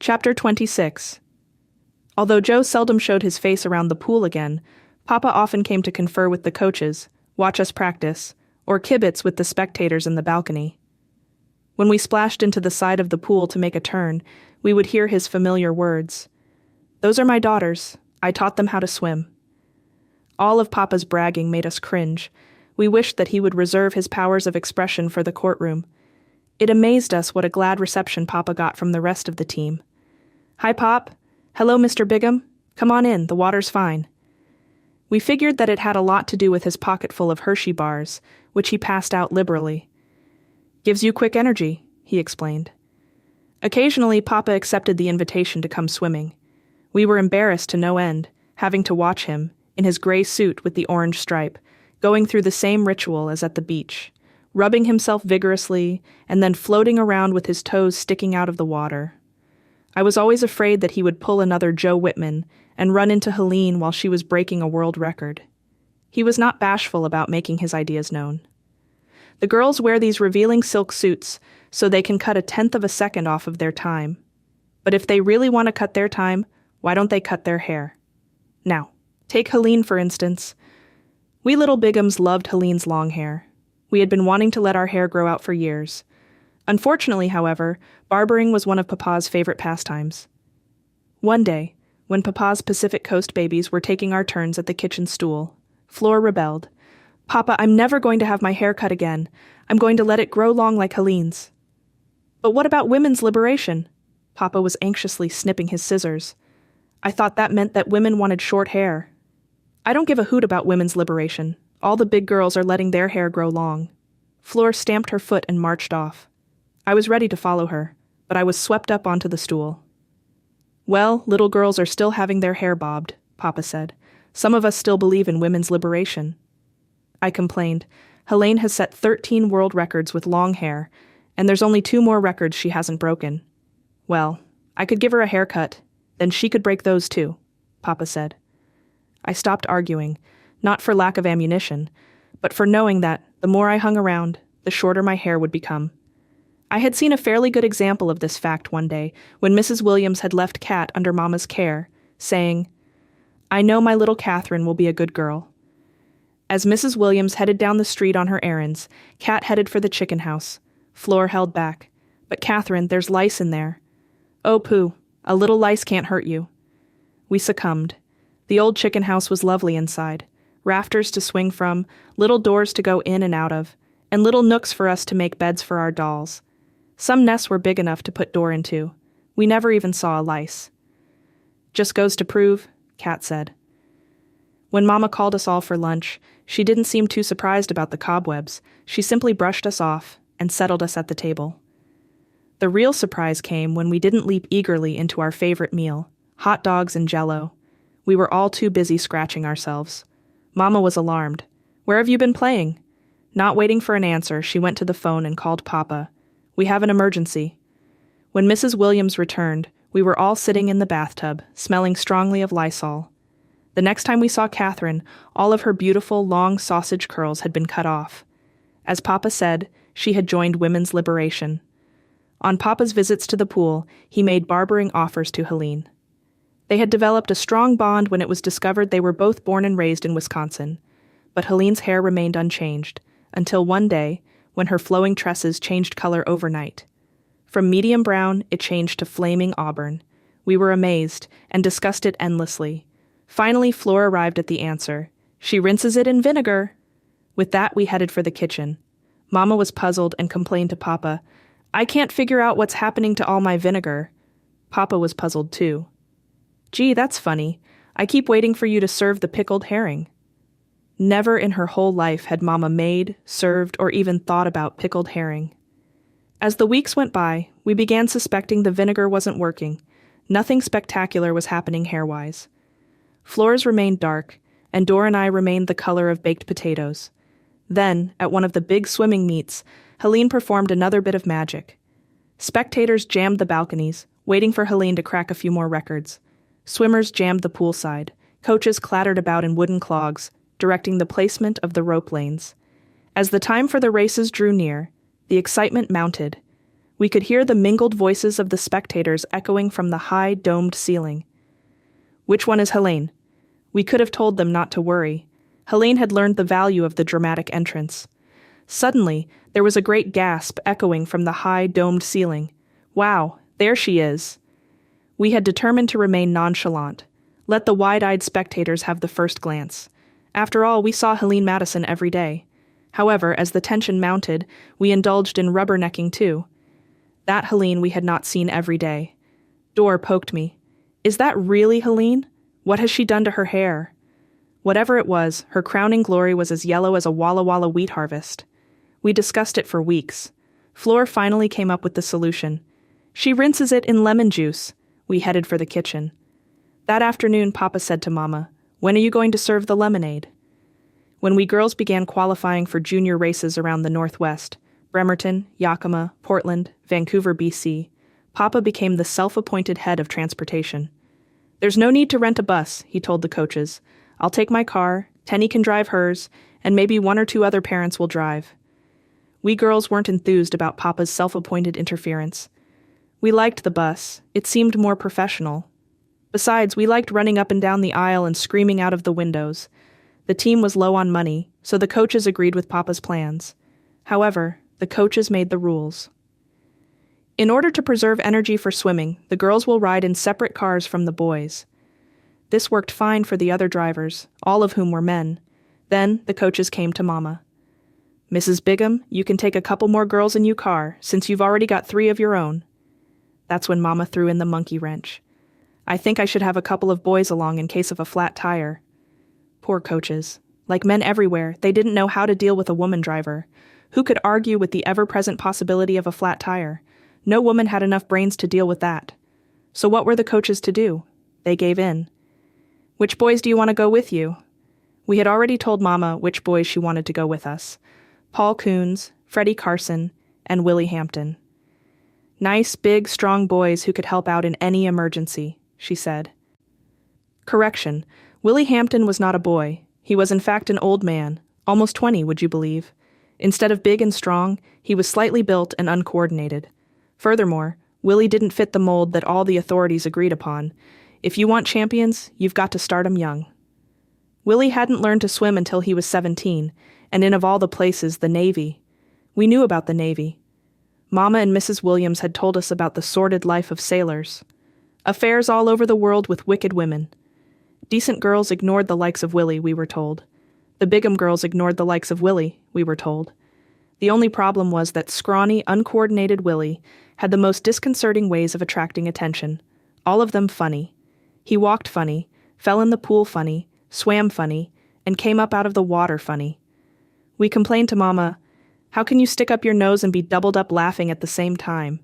Chapter 26. Although Joe seldom showed his face around the pool again, Papa often came to confer with the coaches, watch us practice, or kibitz with the spectators in the balcony. When we splashed into the side of the pool to make a turn, we would hear his familiar words. "Those are my daughters. I taught them how to swim." All of Papa's bragging made us cringe. We wished that he would reserve his powers of expression for the courtroom. It amazed us what a glad reception Papa got from the rest of the team. "Hi, Pop. Hello, Mr. Bigham. Come on in, the water's fine." We figured that it had a lot to do with his pocketful of Hershey bars, which he passed out liberally. "Gives you quick energy," he explained. Occasionally, Papa accepted the invitation to come swimming. We were embarrassed to no end, having to watch him, in his gray suit with the orange stripe, going through the same ritual as at the beach, rubbing himself vigorously, and then floating around with his toes sticking out of the water. I was always afraid that he would pull another Joe Whitman and run into Helene while she was breaking a world record. He was not bashful about making his ideas known. The girls wear these revealing silk suits so they can cut 1/10 of a second off of their time. But if they really want to cut their time, why don't they cut their hair? Now, take Helene for instance. We little Bighams loved Helene's long hair. We had been wanting to let our hair grow out for years. Unfortunately, however, barbering was one of Papa's favorite pastimes. One day, when Papa's Pacific Coast babies were taking our turns at the kitchen stool, Flora rebelled. "Papa, I'm never going to have my hair cut again. I'm going to let it grow long like Helene's." "But what about women's liberation?" Papa was anxiously snipping his scissors. "I thought that meant that women wanted short hair." "I don't give a hoot about women's liberation. All the big girls are letting their hair grow long." Flora stamped her foot and marched off. I was ready to follow her, but I was swept up onto the stool. "Well, little girls are still having their hair bobbed," Papa said. "Some of us still believe in women's liberation." I complained. "Helene has set 13 world records with long hair, and there's only 2 more records she hasn't broken." "Well, I could give her a haircut, then she could break those too," Papa said. I stopped arguing, not for lack of ammunition, but for knowing that, the more I hung around, the shorter my hair would become. I had seen a fairly good example of this fact one day when Mrs. Williams had left Kat under Mama's care, saying, "I know my little Catherine will be a good girl." As Mrs. Williams headed down the street on her errands, Kat headed for the chicken house. Flora held back. "But Catherine, there's lice in there." "Oh, pooh, a little lice can't hurt you." We succumbed. The old chicken house was lovely inside. Rafters to swing from, little doors to go in and out of, and little nooks for us to make beds for our dolls. Some nests were big enough to put door into. We never even saw a lice. "Just goes to prove," Kat said. When Mama called us all for lunch, she didn't seem too surprised about the cobwebs. She simply brushed us off and settled us at the table. The real surprise came when we didn't leap eagerly into our favorite meal, hot dogs and Jell-O. We were all too busy scratching ourselves. Mama was alarmed. "Where have you been playing?" Not waiting for an answer, she went to the phone and called Papa. "We have an emergency." When Mrs. Williams returned, we were all sitting in the bathtub, smelling strongly of Lysol. The next time we saw Catherine, all of her beautiful, long sausage curls had been cut off. As Papa said, she had joined women's liberation. On Papa's visits to the pool, he made barbering offers to Helene. They had developed a strong bond when it was discovered they were both born and raised in Wisconsin. But Helene's hair remained unchanged, until one day, when her flowing tresses changed color overnight. From medium brown, it changed to flaming auburn. We were amazed, and discussed it endlessly. Finally, Flora arrived at the answer. "She rinses it in vinegar." With that, we headed for the kitchen. Mama was puzzled and complained to Papa, "I can't figure out what's happening to all my vinegar." Papa was puzzled too. "Gee, that's funny. I keep waiting for you to serve the pickled herring." Never in her whole life had Mama made, served, or even thought about pickled herring. As the weeks went by, we began suspecting the vinegar wasn't working. Nothing spectacular was happening hair-wise. Flora's remained dark, and Dora and I remained the color of baked potatoes. Then, at one of the big swimming meets, Helene performed another bit of magic. Spectators jammed the balconies, waiting for Helene to crack a few more records. Swimmers jammed the poolside. Coaches clattered about in wooden clogs, directing the placement of the rope lanes. As the time for the races drew near, the excitement mounted. We could hear the mingled voices of the spectators echoing from the high, domed ceiling. "Which one is Helene?" We could have told them not to worry. Helene had learned the value of the dramatic entrance. Suddenly, there was a great gasp echoing from the high, domed ceiling. "Wow, there she is!" We had determined to remain nonchalant. Let the wide-eyed spectators have the first glance. After all, we saw Helene Madison every day. However, as the tension mounted, we indulged in rubbernecking too. That Helene we had not seen every day. Dor poked me. "Is that really Helene? What has she done to her hair?" Whatever it was, her crowning glory was as yellow as a Walla Walla wheat harvest. We discussed it for weeks. Fleur finally came up with the solution. "She rinses it in lemon juice." We headed for the kitchen. That afternoon, Papa said to Mama, "When are you going to serve the lemonade?" When we girls began qualifying for junior races around the Northwest, Bremerton, Yakima, Portland, Vancouver, BC, Papa became the self-appointed head of transportation. "There's no need to rent a bus," he told the coaches. "I'll take my car, Tenny can drive hers, and maybe one or two other parents will drive." We girls weren't enthused about Papa's self-appointed interference. We liked the bus. It seemed more professional. Besides, we liked running up and down the aisle and screaming out of the windows. The team was low on money, so the coaches agreed with Papa's plans. However, the coaches made the rules. In order to preserve energy for swimming, the girls will ride in separate cars from the boys. This worked fine for the other drivers, all of whom were men. Then the coaches came to Mama. "Mrs. Bigham, you can take a couple more girls in your car, since you've already got 3 of your own." That's when Mama threw in the monkey wrench. "I think I should have a couple of boys along in case of a flat tire." Poor coaches. Like men everywhere, they didn't know how to deal with a woman driver. Who could argue with the ever-present possibility of a flat tire? No woman had enough brains to deal with that. So what were the coaches to do? They gave in. "Which boys do you want to go with you?" We had already told Mama which boys she wanted to go with us. Paul Coons, Freddie Carson, and Willie Hampton. "Nice, big, strong boys who could help out in any emergency," she said. Correction, Willie Hampton was not a boy. He was in fact an old man, almost 20, would you believe? Instead of big and strong, he was slightly built and uncoordinated. Furthermore, Willie didn't fit the mold that all the authorities agreed upon. If you want champions, you've got to start 'em young. Willie hadn't learned to swim until he was 17, and in of all the places, the Navy. We knew about the Navy. Mama and Mrs. Williams had told us about the sordid life of sailors. Affairs all over the world with wicked women. Decent girls ignored the likes of Willie, we were told. The Bigham girls ignored the likes of Willie, we were told. The only problem was that scrawny, uncoordinated Willie had the most disconcerting ways of attracting attention, all of them funny. He walked funny, fell in the pool funny, swam funny, and came up out of the water funny. We complained to Mama, "How can you stick up your nose and be doubled up laughing at the same time?"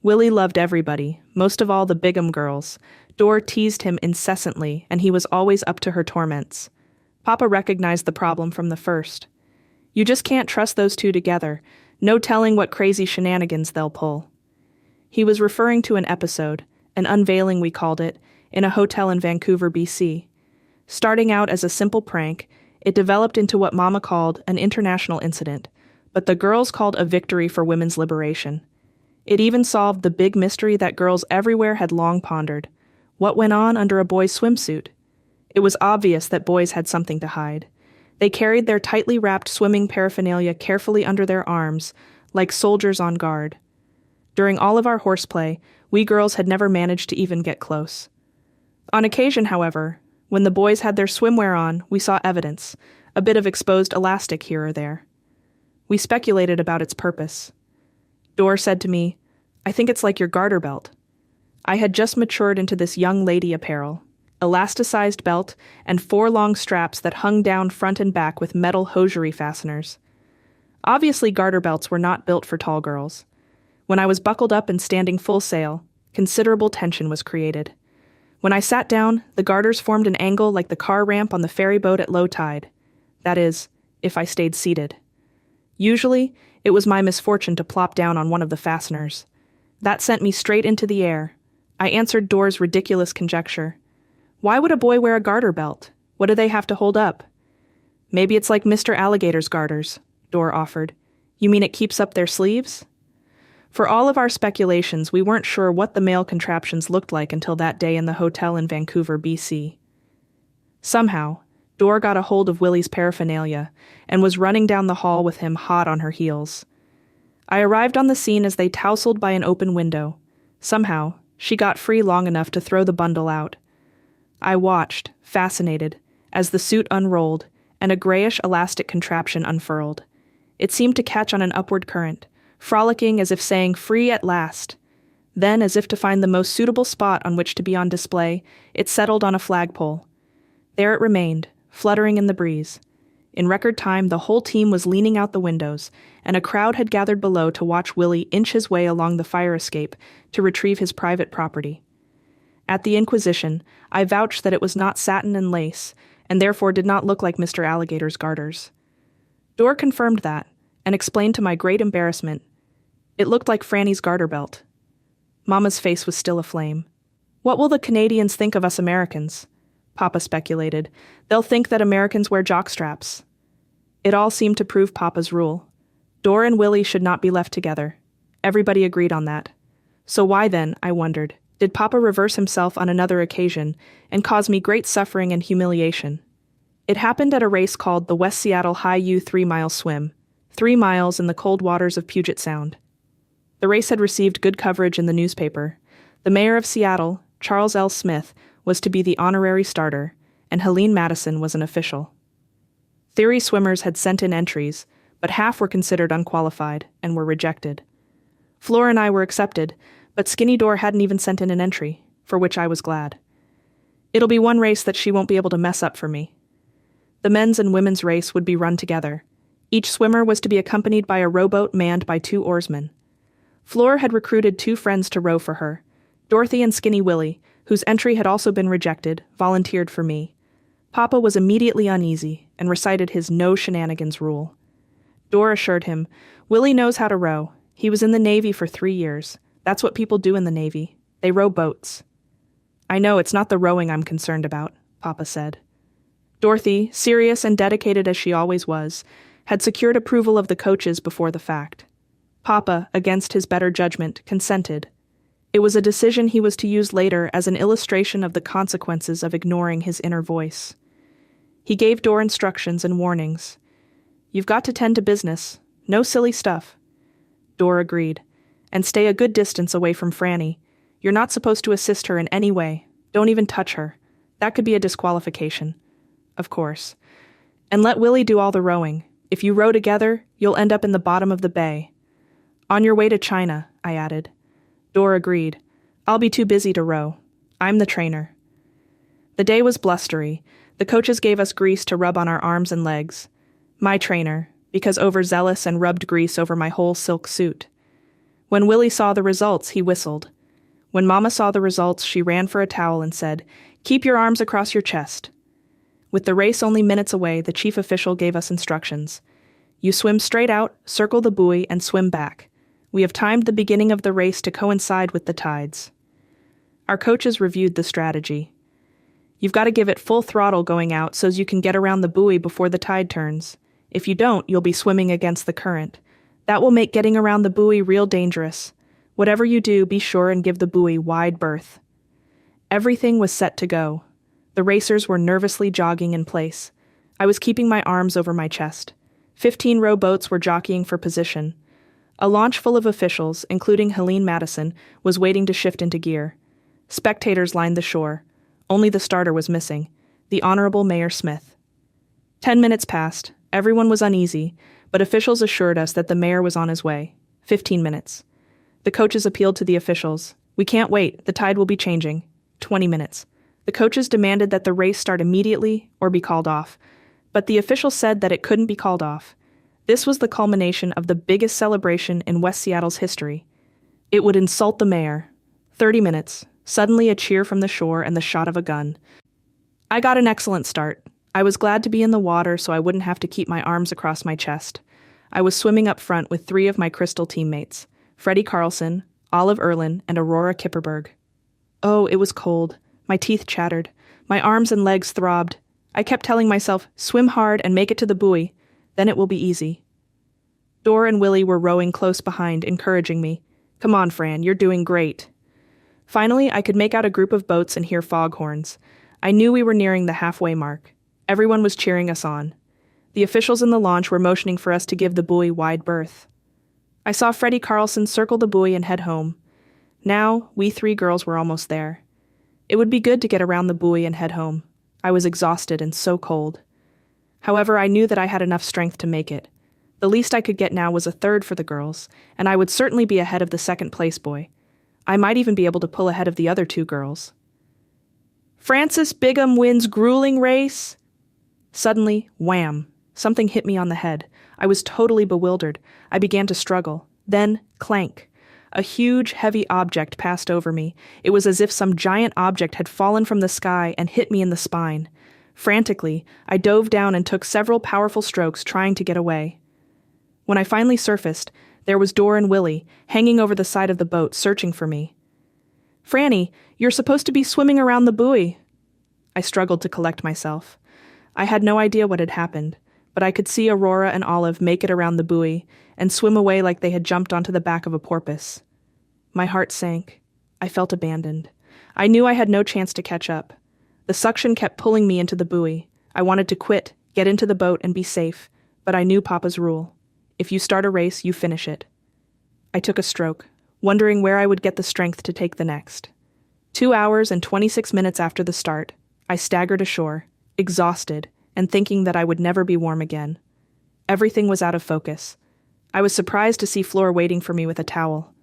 Willie loved everybody, most of all the Bigham girls. Dor teased him incessantly, and he was always up to her torments. Papa recognized the problem from the first. You just can't trust those two together, no telling what crazy shenanigans they'll pull. He was referring to an episode, an unveiling we called it, in a hotel in Vancouver, BC. Starting out as a simple prank, it developed into what Mama called an international incident, but the girls called a victory for women's liberation. It even solved the big mystery that girls everywhere had long pondered. What went on under a boy's swimsuit? It was obvious that boys had something to hide. They carried their tightly wrapped swimming paraphernalia carefully under their arms, like soldiers on guard. During all of our horseplay, we girls had never managed to even get close. On occasion, however, when the boys had their swimwear on, we saw evidence, a bit of exposed elastic here or there. We speculated about its purpose. Dor said to me, "I think it's like your garter belt." I had just matured into this young lady apparel, elasticized belt, and 4 long straps that hung down front and back with metal hosiery fasteners. Obviously, garter belts were not built for tall girls. When I was buckled up and standing full sail, considerable tension was created. When I sat down, the garters formed an angle like the car ramp on the ferry boat at low tide. That is, if I stayed seated. Usually, it was my misfortune to plop down on one of the fasteners. That sent me straight into the air. I answered Dor's ridiculous conjecture. Why would a boy wear a garter belt? What do they have to hold up? Maybe it's like Mr. Alligator's garters, Dor offered. You mean it keeps up their sleeves? For all of our speculations, we weren't sure what the male contraptions looked like until that day in the hotel in Vancouver, BC. Somehow, Dor got a hold of Willie's paraphernalia and was running down the hall with him hot on her heels. I arrived on the scene as they tousled by an open window. Somehow, she got free long enough to throw the bundle out. I watched, fascinated, as the suit unrolled and a grayish elastic contraption unfurled. It seemed to catch on an upward current, frolicking as if saying, "Free at last." Then, as if to find the most suitable spot on which to be on display, it settled on a flagpole. There it remained, fluttering in the breeze. In record time, the whole team was leaning out the windows, and a crowd had gathered below to watch Willie inch his way along the fire escape to retrieve his private property. At the Inquisition, I vouched that it was not satin and lace, and therefore did not look like Mr. Alligator's garters. Dor confirmed that, and explained to my great embarrassment, it looked like Franny's garter belt. Mama's face was still aflame. "What will the Canadians think of us Americans?" Papa speculated. "They'll think that Americans wear jockstraps." It all seemed to prove Papa's rule. Dor and Willie should not be left together. Everybody agreed on that. So why then, I wondered, did Papa reverse himself on another occasion and cause me great suffering and humiliation? It happened at a race called the West Seattle High U 3-mile swim, 3 miles in the cold waters of Puget Sound. The race had received good coverage in the newspaper. The mayor of Seattle, Charles L. Smith, was to be the honorary starter, and Helene Madison was an official. Theory swimmers had sent in entries, but half were considered unqualified and were rejected. Flora and I were accepted, but Skinny Dor hadn't even sent in an entry, for which I was glad. It'll be one race that she won't be able to mess up for me. The men's and women's race would be run together. Each swimmer was to be accompanied by a rowboat manned by 2 oarsmen. Flora had recruited 2 friends to row for her. Dorothy and Skinny Willie, whose entry had also been rejected, volunteered for me. Papa was immediately uneasy and recited his no shenanigans rule. Dor assured him, "Willie knows how to row. He was in the Navy for 3 years. That's what people do in the Navy. They row boats." "I know, it's not the rowing I'm concerned about," Papa said. Dorothy, serious and dedicated as she always was, had secured approval of the coaches before the fact. Papa, against his better judgment, consented. It was a decision he was to use later as an illustration of the consequences of ignoring his inner voice. He gave Dor instructions and warnings. "You've got to tend to business. No silly stuff." Dor agreed. "And stay a good distance away from Franny. You're not supposed to assist her in any way. Don't even touch her. That could be a disqualification." "Of course." "And let Willie do all the rowing. If you row together, you'll end up in the bottom of the bay." "On your way to China," I added. Dor agreed. "I'll be too busy to row. I'm the trainer." The day was blustery. The coaches gave us grease to rub on our arms and legs. My trainer, because overzealous and rubbed grease over my whole silk suit. When Willie saw the results, he whistled. When Mama saw the results, she ran for a towel and said, "Keep your arms across your chest." With the race only minutes away, the chief official gave us instructions. "You swim straight out, circle the buoy, and swim back. We have timed the beginning of the race to coincide with the tides." Our coaches reviewed the strategy. "You've got to give it full throttle going out so's you can get around the buoy before the tide turns. If you don't, you'll be swimming against the current. That will make getting around the buoy real dangerous. Whatever you do, be sure and give the buoy wide berth." Everything was set to go. The racers were nervously jogging in place. I was keeping my arms over my chest. 15 rowboats were jockeying for position. A launch full of officials, including Helene Madison, was waiting to shift into gear. Spectators lined the shore. Only the starter was missing, the Honorable Mayor Smith. 10 minutes passed. Everyone was uneasy, but officials assured us that the mayor was on his way. 15 minutes. The coaches appealed to the officials. "We can't wait. The tide will be changing." 20 minutes. The coaches demanded that the race start immediately or be called off, but the officials said that it couldn't be called off. This was the culmination of the biggest celebration in West Seattle's history. It would insult the mayor. 30 minutes. Suddenly a cheer from the shore and the shot of a gun. I got an excellent start. I was glad to be in the water so I wouldn't have to keep my arms across my chest. I was swimming up front with 3 of my Crystal teammates, Freddie Carlson, Olive Erlin, and Aurora Kipperberg. Oh, it was cold. My teeth chattered. My arms and legs throbbed. I kept telling myself, "Swim hard and make it to the buoy. Then it will be easy." Dor and Willie were rowing close behind, encouraging me. Come on, Fran, you're doing great. Finally, I could make out a group of boats and hear foghorns. I knew we were nearing the halfway mark. Everyone was cheering us on. The officials in the launch were motioning for us to give the buoy wide berth. I saw Freddie Carlson circle the buoy and head home. Now, we 3 girls were almost there. It would be good to get around the buoy and head home. I was exhausted and so cold. However, I knew that I had enough strength to make it. The least I could get now was a 3rd for the girls, and I would certainly be ahead of the 2nd place boy. I might even be able to pull ahead of the other 2 girls. Frances Bigham wins grueling race! Suddenly, wham! Something hit me on the head. I was totally bewildered. I began to struggle. Then, clank. A huge, heavy object passed over me. It was as if some giant object had fallen from the sky and hit me in the spine. Frantically, I dove down and took several powerful strokes trying to get away. When I finally surfaced, there was Dor and Willie, hanging over the side of the boat, searching for me. Franny, you're supposed to be swimming around the buoy. I struggled to collect myself. I had no idea what had happened, but I could see Aurora and Olive make it around the buoy and swim away like they had jumped onto the back of a porpoise. My heart sank. I felt abandoned. I knew I had no chance to catch up. The suction kept pulling me into the buoy. I wanted to quit, get into the boat, and be safe, but I knew Papa's rule. If you start a race, you finish it. I took a stroke, wondering where I would get the strength to take the next. 2 hours and 26 minutes after the start, I staggered ashore, exhausted, and thinking that I would never be warm again. Everything was out of focus. I was surprised to see Fleur waiting for me with a towel.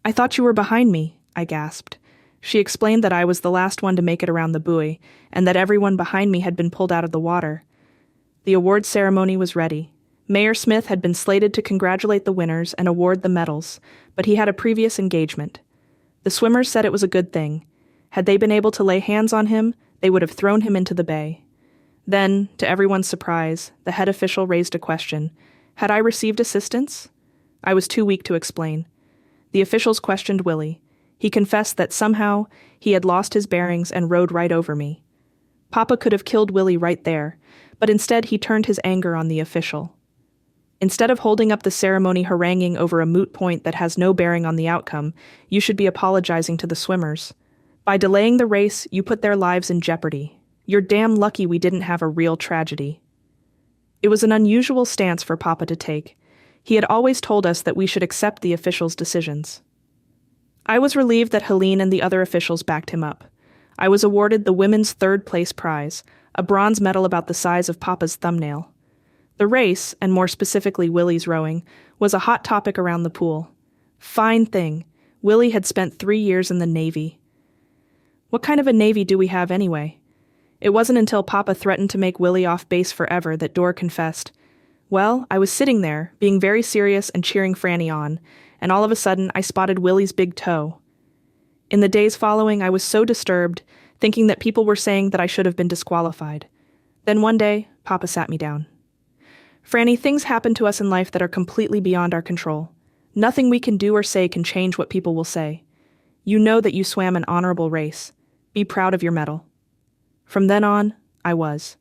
I thought you were behind me, I gasped. She explained that I was the last one to make it around the buoy, and that everyone behind me had been pulled out of the water. The awards ceremony was ready. Mayor Smith had been slated to congratulate the winners and award the medals, but he had a previous engagement. The swimmers said it was a good thing. Had they been able to lay hands on him, they would have thrown him into the bay. Then, to everyone's surprise, the head official raised a question. Had I received assistance? I was too weak to explain. The officials questioned Willie. He confessed that somehow he had lost his bearings and rode right over me. Papa could have killed Willie right there, but instead he turned his anger on the official. Instead of holding up the ceremony haranguing over a moot point that has no bearing on the outcome, you should be apologizing to the swimmers. By delaying the race, you put their lives in jeopardy. You're damn lucky we didn't have a real tragedy. It was an unusual stance for Papa to take. He had always told us that we should accept the officials' decisions. I was relieved that Helene and the other officials backed him up. I was awarded the women's 3rd place prize, a bronze medal about the size of Papa's thumbnail. The race, and more specifically Willie's rowing, was a hot topic around the pool. Fine thing. Willie had spent 3 years in the Navy. What kind of a Navy do we have anyway? It wasn't until Papa threatened to make Willie off base forever that Dor confessed. Well, I was sitting there, being very serious and cheering Franny on, and all of a sudden I spotted Willie's big toe. In the days following, I was so disturbed, thinking that people were saying that I should have been disqualified. Then one day, Papa sat me down. Franny, things happen to us in life that are completely beyond our control. Nothing we can do or say can change what people will say. You know that you swam an honorable race. Be proud of your medal. From then on, I was.